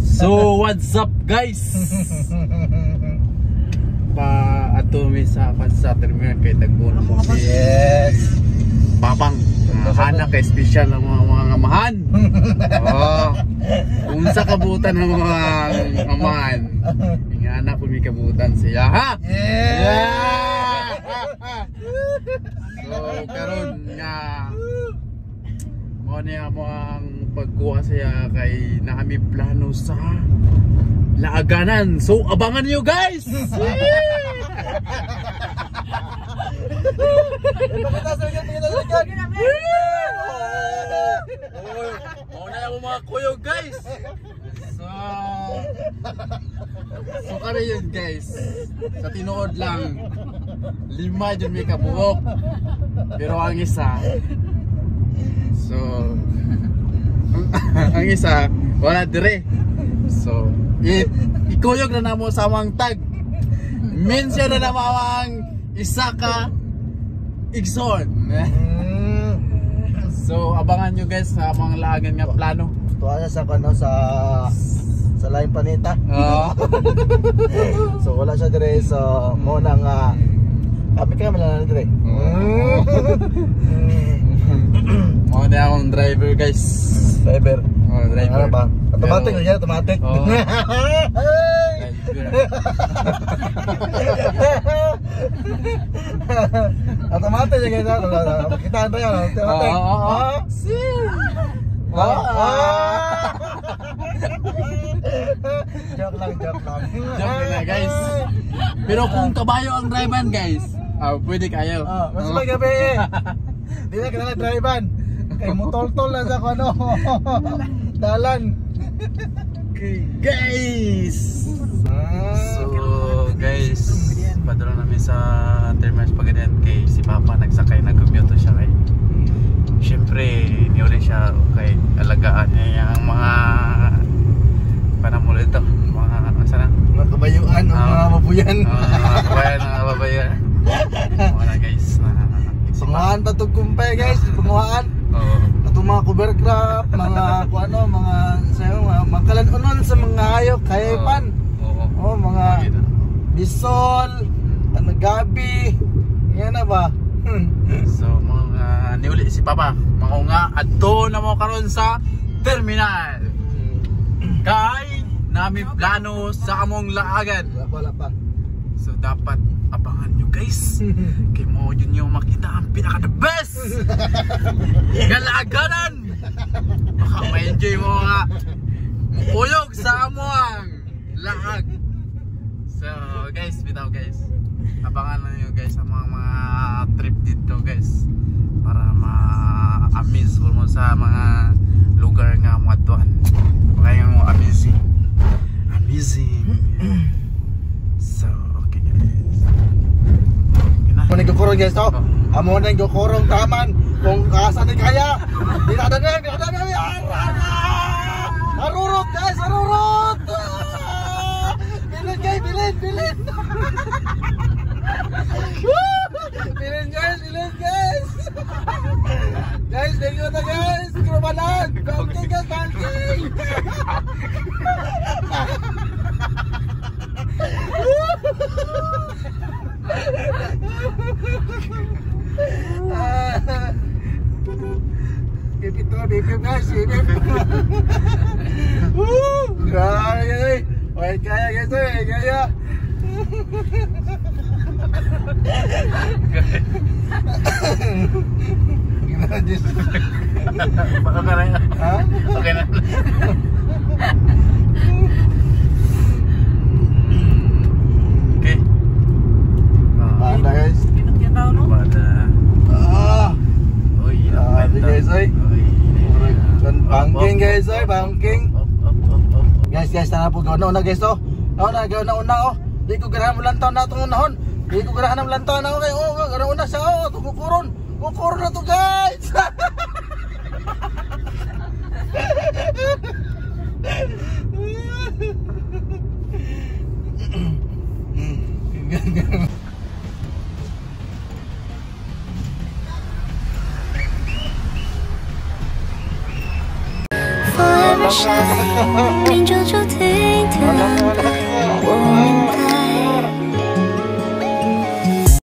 So what's up guys? Ato mi sa terminal kay tagbo na mo si Babang. Anak kay special ang mga amahan. Oh. Unsa kabutan ng mga amahan? Ang anak ko mi kabutan siya ha. Yeah. So karon nga mo niya mo ang pagkuha siya kay naami plano sa Laaganan. So abangan niyo guys. Mauna na mo mga kuyog guys. So kaya yun guys. Sa tinuod lang 5 dyan may kabuok. Pero ang isa ang isa wala dire. So ikuyog na namo sa mga tag. Mention na namo ang isa ka Igsoon. So abangan nyo guys sa mga laagan nga plano. Tuwa sa kano sa lain panita. So wala siya dire, so mo nang kami kaya malala dire. Mo na akong driver guys. Driver. Oh, driver. Ano ba? Automatic na yan, automatic. Automatic ya guys. Kita antay yan. Joke lang. Joke lang guys. Pero kung kabayo ang driver guys, pwede kayo. Mas may gabi eh. Di na kanala driver. Kay motol-tol na sa ano. Dalan. Okay guys. So guys, padala namin sa terminal Pagadian kay si Papa nagsakay na commute siya kay. Syempre, niuli siya kay alagaan niya yung mga panamula ito, mga mga kabayuan, mga mabuyan. Mga kabayan, mga babayan. Wala guys na panguhaan pa itong kumpay guys, panguhaan. Itong mga cover crop, mga kuano, mga kalan-unon sa mga hayop, kayapan. Mga bisol, gabi, yan na ba? So mga niuli si Papa, mga nga adto na mo karon sa terminal. Kay nami plano sa among laagan. Wala pa. So dapat abangan nyo guys. Kay mo yun yung makita ang pinaka the best Galaaganan. Baka ma-enjoy mo nga mukuyog sa amuang laag. So guys, bitaw guys, abangan na nyo guys ang mga trip dito guys, para ma-amaze mo sa mga lugar nga mga tuan. Baka yung amazing. So okay guys, Amo na gukurong guys to. Amo na gukurong taman. Kung asa ni kaya. Di na arurot guys, arurot. Bilin guys, bilin. Bilin guys. Guys, thank you na guys. Grubalan. Banking guys, banking. Bipip guys, bipip. Kaya guys, kaya. Okay na. Okay. Banda guys. Guys, banking guys, banking. Guys, tara po gawin na guys to. Gawin na oh. Di ko ganahan mo lantaw na itong unahon. Di ko ganahan mo lantaw na okay. Ganahan na siya oh. Kukuron na to guys. Forever shine. Wala.